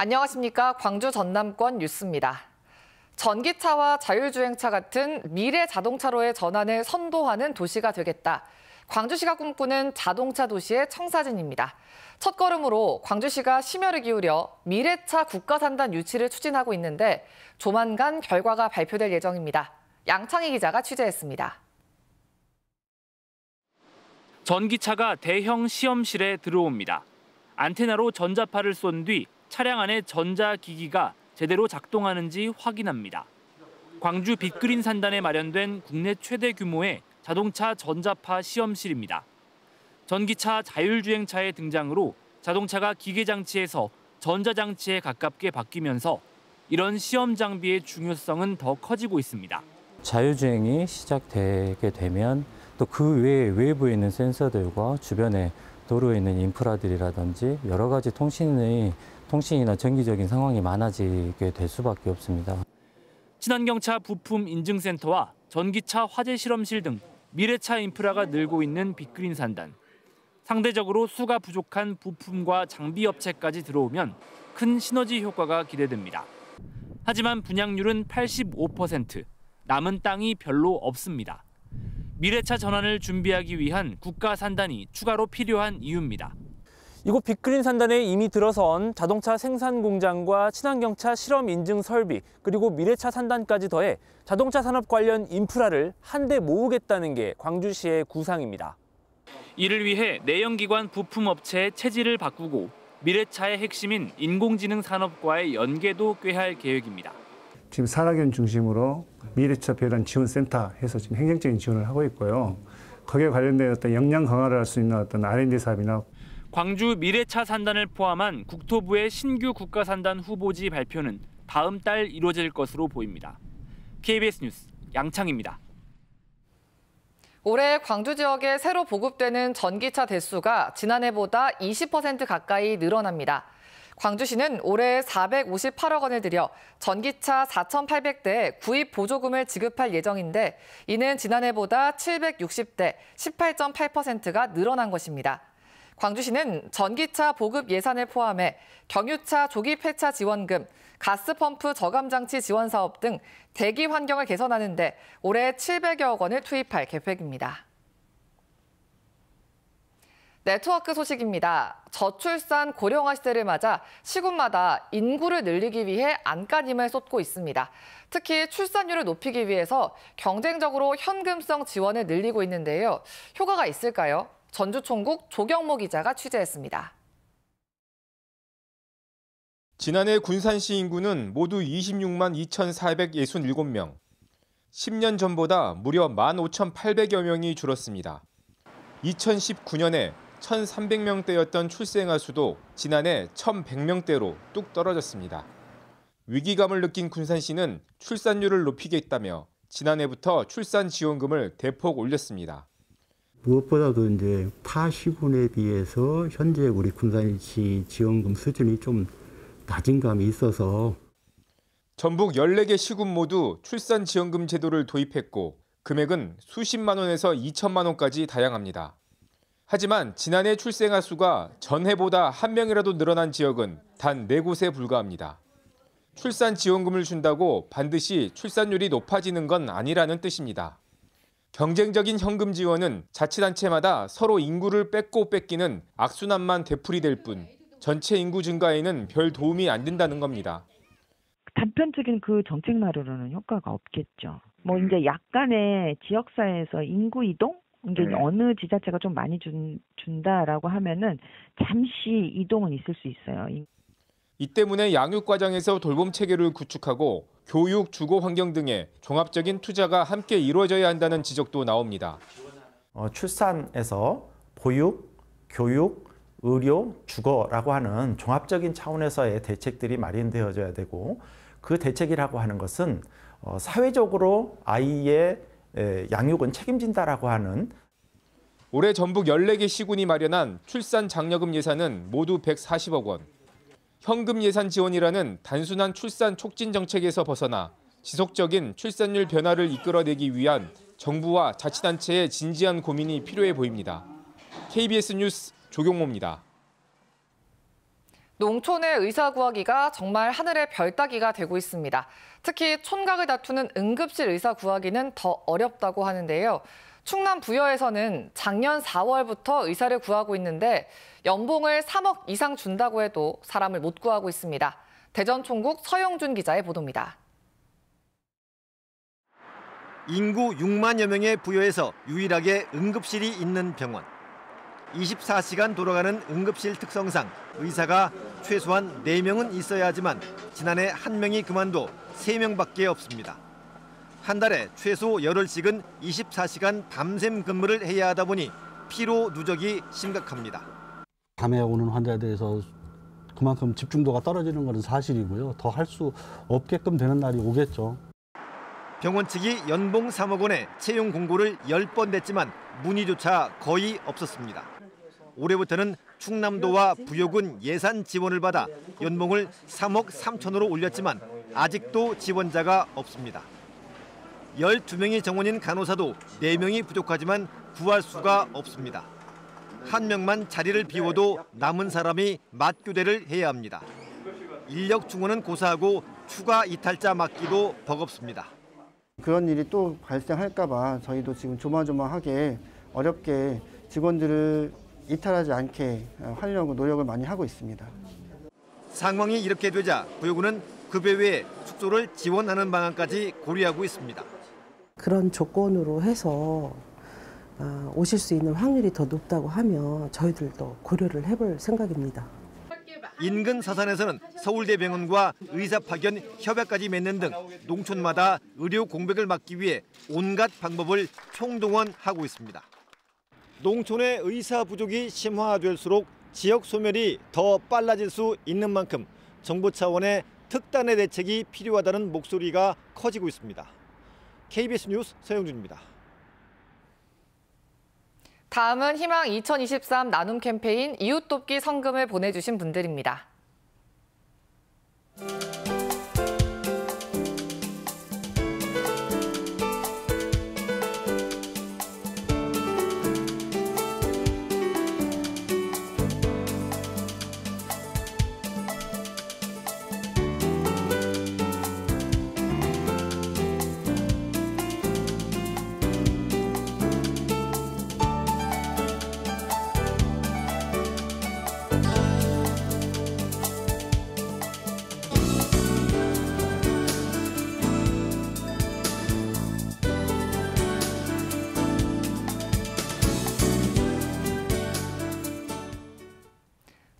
안녕하십니까. 광주 전남권 뉴스입니다. 전기차와 자율주행차 같은 미래 자동차로의 전환을 선도하는 도시가 되겠다. 광주시가 꿈꾸는 자동차 도시의 청사진입니다. 첫걸음으로 광주시가 심혈을 기울여 미래차 국가산단 유치를 추진하고 있는데 조만간 결과가 발표될 예정입니다. 양창희 기자가 취재했습니다. 전기차가 대형 시험실에 들어옵니다. 안테나로 전자파를 쏜 뒤 차량 안에 전자기기가 제대로 작동하는지 확인합니다. 광주 빅그린 산단에 마련된 국내 최대 규모의 자동차 전자파 시험실입니다. 전기차 자율주행차의 등장으로 자동차가 기계장치에서 전자장치에 가깝게 바뀌면서 이런 시험 장비의 중요성은 더 커지고 있습니다. 자율주행이 시작되게 되면 또 그 외부에 있는 센서들과 주변에 도로에 있는 인프라들이라든지 여러 가지 통신이나 정기적인 상황이 많아지게 될 수밖에 없습니다. 친환경차 부품 인증센터와 전기차 화재 실험실 등 미래차 인프라가 늘고 있는 빅그린 산단. 상대적으로 수가 부족한 부품과 장비 업체까지 들어오면 큰 시너지 효과가 기대됩니다. 하지만 분양률은 85%, 남은 땅이 별로 없습니다. 미래차 전환을 준비하기 위한 국가 산단이 추가로 필요한 이유입니다. 이곳 빅그린 산단에 이미 들어선 자동차 생산 공장과 친환경차 실험 인증 설비, 그리고 미래차 산단까지 더해 자동차 산업 관련 인프라를 한데 모으겠다는 게 광주시의 구상입니다. 이를 위해 내연기관 부품업체의 체질을 바꾸고 미래차의 핵심인 인공지능 산업과의 연계도 꾀할 계획입니다. 지금 산학연 중심으로 미래차 배란 지원센터 해서 지금 행정적인 지원을 하고 있고요. 거기에 관련된 어떤 역량 강화를 할 수 있는 어떤 R&D 사업이나 광주 미래차 산단을 포함한 국토부의 신규 국가산단 후보지 발표는 다음 달 이루어질 것으로 보입니다. KBS 뉴스 양창입니다. 올해 광주 지역에 새로 보급되는 전기차 대수가 지난해보다 20% 가까이 늘어납니다. 광주시는 올해 458억 원을 들여 전기차 4,800대에 구입 보조금을 지급할 예정인데 이는 지난해보다 760대, 18.8%가 늘어난 것입니다. 광주시는 전기차 보급 예산을 포함해 경유차 조기 폐차 지원금, 가스펌프 저감장치 지원 사업 등 대기 환경을 개선하는 데 올해 700여억 원을 투입할 계획입니다. 네트워크 소식입니다. 저출산 고령화 시대를 맞아 시군마다 인구를 늘리기 위해 안간힘을 쏟고 있습니다. 특히 출산율을 높이기 위해서 경쟁적으로 현금성 지원을 늘리고 있는데요. 효과가 있을까요? 전주총국 조경모 기자가 취재했습니다. 지난해 군산시 인구는 모두 26만 2,467명. 10년 전보다 무려 15,800여 명이 줄었습니다. 2019년에 1,300명대였던 출생아 수도 지난해 1,100명대로 뚝 떨어졌습니다. 위기감을 느낀 군산시는 출산율을 높이겠다며 지난해부터 출산 지원금을 대폭 올렸습니다. 무엇보다도 이제 타 시군에 비해서 현재 우리 군산시 지원금 수준이 좀 낮은 감이 있어서 전북 14개 시군 모두 출산 지원금 제도를 도입했고 금액은 수십만 원에서 2천만 원까지 다양합니다. 하지만 지난해 출생아 수가 전해보다 한 명이라도 늘어난 지역은 단 4곳에 불과합니다. 출산 지원금을 준다고 반드시 출산율이 높아지는 건 아니라는 뜻입니다. 경쟁적인 현금 지원은 자치단체마다 서로 인구를 뺏고 뺏기는 악순환만 되풀이될 뿐 전체 인구 증가에는 별 도움이 안 된다는 겁니다. 단편적인 그 정책만으로는 효과가 없겠죠. 이제 약간의 지역사회에서 인구 이동? 이게 어느 지자체가 좀 많이 준다라고 하면은 잠시 이동은 있을 수 있어요. 이 때문에 양육 과정에서 돌봄 체계를 구축하고 교육, 주거 환경 등의 종합적인 투자가 함께 이루어져야 한다는 지적도 나옵니다. 출산에서 보육, 교육, 의료, 주거라고 하는 종합적인 차원에서의 대책들이 마련되어져야 되고 그 대책이라고 하는 것은 사회적으로 아이의 양육은 책임진다라고 하는 올해 전북 14개 시군이 마련한 출산 장려금 예산은 모두 140억 원. 현금 예산 지원이라는 단순한 출산 촉진 정책에서 벗어나 지속적인 출산율 변화를 이끌어내기 위한 정부와 자치단체의 진지한 고민이 필요해 보입니다. KBS 뉴스 조경모입니다. 농촌의 의사 구하기가 정말 하늘의 별 따기가 되고 있습니다. 특히 촌각을 다투는 응급실 의사 구하기는 더 어렵다고 하는데요. 충남 부여에서는 작년 4월부터 의사를 구하고 있는데 연봉을 3억 이상 준다고 해도 사람을 못 구하고 있습니다. 대전 총국 서영준 기자의 보도입니다. 인구 6만여 명의 부여에서 유일하게 응급실이 있는 병원. 24시간 돌아가는 응급실 특성상 의사가 최소한 4명은 있어야 하지만 지난해 1명이 그만둬 3명밖에 없습니다. 한 달에 최소 열흘씩은 24시간 밤샘 근무를 해야 하다 보니 피로 누적이 심각합니다. 밤에 오는 환자에 대해서 그만큼 집중도가 떨어지는 것은 사실이고요. 더 할 수 없게끔 되는 날이 오겠죠. 병원 측이 연봉 3억 원에 채용 공고를 10번 냈지만 문의조차 거의 없었습니다. 올해부터는 충남도와 부여군 예산 지원을 받아 연봉을 3억 3천으로 올렸지만 아직도 지원자가 없습니다. 12명이 정원인 간호사도 4명이 부족하지만 구할 수가 없습니다. 1명만 자리를 비워도 남은 사람이 맞교대를 해야 합니다. 인력 충원은 고사하고 추가 이탈자 맡기도 버겁습니다. 그런 일이 또 발생할까 봐 저희도 지금 조마조마하게 어렵게 직원들을 이탈하지 않게 하려고 노력을 많이 하고 있습니다. 상황이 이렇게 되자 부여군은 급여 외에 숙소를 지원하는 방안까지 고려하고 있습니다. 그런 조건으로 해서 오실 수 있는 확률이 더 높다고 하면 저희들도 고려를 해볼 생각입니다. 인근 서산에서는 서울대병원과 의사 파견 협약까지 맺는 등 농촌마다 의료 공백을 막기 위해 온갖 방법을 총동원하고 있습니다. 농촌의 의사 부족이 심화될수록 지역 소멸이 더 빨라질 수 있는 만큼 정부 차원의 특단의 대책이 필요하다는 목소리가 커지고 있습니다. KBS 뉴스 서영준입니다. 다음은 희망 2023 나눔 캠페인 이웃돕기 성금을 보내주신 분들입니다.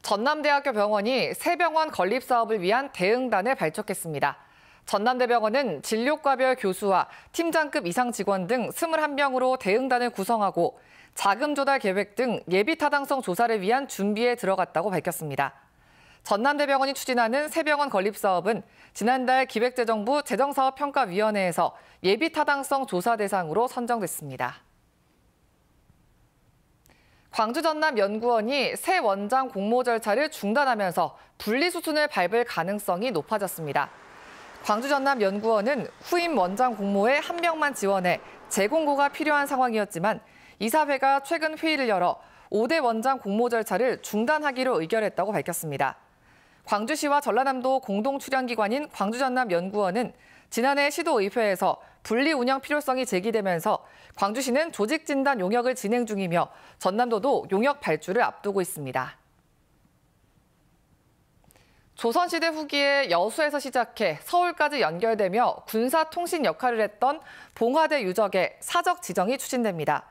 전남대학교 병원이 새 병원 건립 사업을 위한 대응단을 발족했습니다. 전남대병원은 진료과별 교수와 팀장급 이상 직원 등 21명으로 대응단을 구성하고 자금 조달 계획 등 예비 타당성 조사를 위한 준비에 들어갔다고 밝혔습니다. 전남대병원이 추진하는 새 병원 건립 사업은 지난달 기획재정부 재정사업평가위원회에서 예비 타당성 조사 대상으로 선정됐습니다. 광주전남연구원이 새 원장 공모 절차를 중단하면서 분리수순을 밟을 가능성이 높아졌습니다. 광주전남연구원은 후임 원장 공모에 1명만 지원해 재공고가 필요한 상황이었지만 이사회가 최근 회의를 열어 5대 원장 공모 절차를 중단하기로 의결했다고 밝혔습니다. 광주시와 전라남도 공동출연기관인 광주전남연구원은 지난해 시도의회에서 분리 운영 필요성이 제기되면서 광주시는 조직진단 용역을 진행 중이며 전남도도 용역 발주를 앞두고 있습니다. 조선시대 후기에 여수에서 시작해 서울까지 연결되며 군사통신 역할을 했던 봉화대 유적의 사적 지정이 추진됩니다.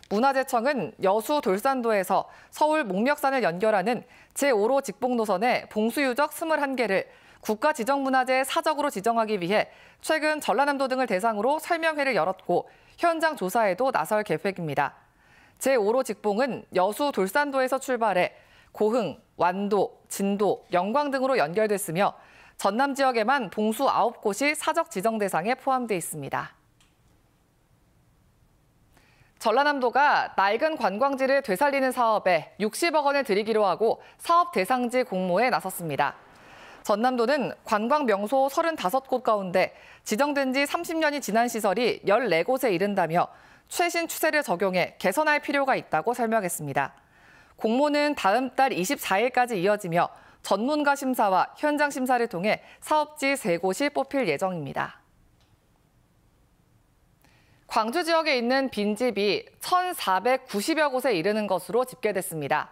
문화재청은 여수 돌산도에서 서울 목멱산을 연결하는 제5로 직봉노선의 봉수유적 21개를 국가지정문화재 사적으로 지정하기 위해 최근 전라남도 등을 대상으로 설명회를 열었고 현장 조사에도 나설 계획입니다. 제5로 직봉은 여수 돌산도에서 출발해 고흥, 완도, 진도, 영광 등으로 연결됐으며 전남 지역에만 봉수 9곳이 사적 지정 대상에 포함돼 있습니다. 전라남도가 낡은 관광지를 되살리는 사업에 60억 원을 들이기로 하고 사업 대상지 공모에 나섰습니다. 전남도는 관광 명소 35곳 가운데 지정된 지 30년이 지난 시설이 14곳에 이른다며 최신 추세를 적용해 개선할 필요가 있다고 설명했습니다. 공모는 다음 달 24일까지 이어지며 전문가 심사와 현장 심사를 통해 사업지 3곳이 뽑힐 예정입니다. 광주 지역에 있는 빈집이 1,490여 곳에 이르는 것으로 집계됐습니다.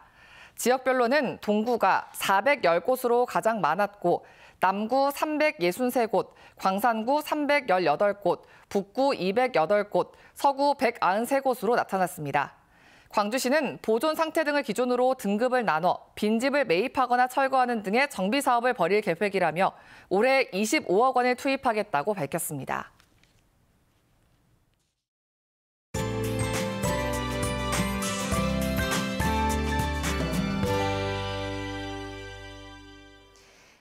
지역별로는 동구가 410곳으로 가장 많았고 남구 363곳, 광산구 318곳, 북구 208곳, 서구 193곳으로 나타났습니다. 광주시는 보존 상태 등을 기준으로 등급을 나눠 빈집을 매입하거나 철거하는 등의 정비 사업을 벌일 계획이라며 올해 25억 원을 투입하겠다고 밝혔습니다.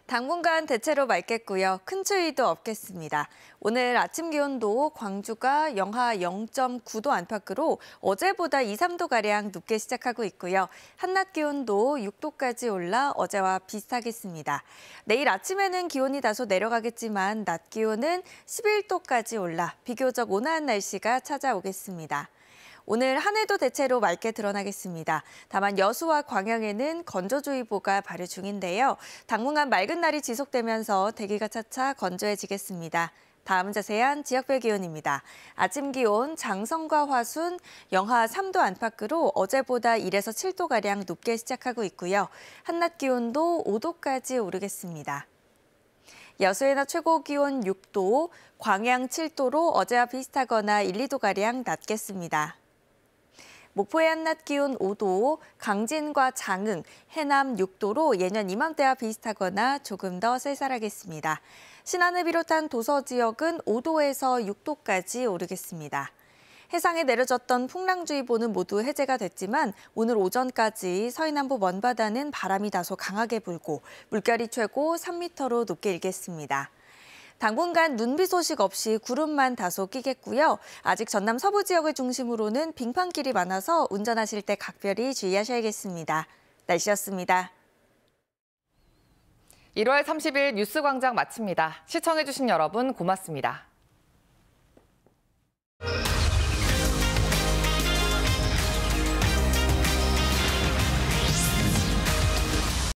당분간 대체로 맑겠고요. 큰 추위도 없겠습니다. 오늘 아침 기온도 광주가 영하 0.9도 안팎으로 어제보다 2, 3도가량 높게 시작하고 있고요. 한낮 기온도 6도까지 올라 어제와 비슷하겠습니다. 내일 아침에는 기온이 다소 내려가겠지만 낮 기온은 11도까지 올라 비교적 온화한 날씨가 찾아오겠습니다. 오늘 하늘도 대체로 맑게 드러나겠습니다. 다만 여수와 광양에는 건조주의보가 발효 중인데요. 당분간 맑은 날이 지속되면서 대기가 차차 건조해지겠습니다. 다음 자세한 지역별 기온입니다. 아침 기온 장성과 화순 영하 3도 안팎으로 어제보다 1에서 7도가량 높게 시작하고 있고요. 한낮 기온도 5도까지 오르겠습니다. 여수의 낮 최고 기온 6도, 광양 7도로 어제와 비슷하거나 1, 2도가량 낮겠습니다. 목포의 한낮 기온 5도, 강진과 장흥, 해남 6도로 예년 이맘때와 비슷하거나 조금 더 쌀쌀하겠습니다. 신안을 비롯한 도서 지역은 5도에서 6도까지 오르겠습니다. 해상에 내려졌던 풍랑주의보는 모두 해제가 됐지만 오늘 오전까지 서해남부 먼바다는 바람이 다소 강하게 불고 물결이 최고 3m로 높게 일겠습니다. 당분간 눈비 소식 없이 구름만 다소 끼겠고요. 아직 전남 서부 지역을 중심으로는 빙판길이 많아서 운전하실 때 각별히 주의하셔야겠습니다. 날씨였습니다. 1월 30일 뉴스광장 마칩니다. 시청해주신 여러분 고맙습니다.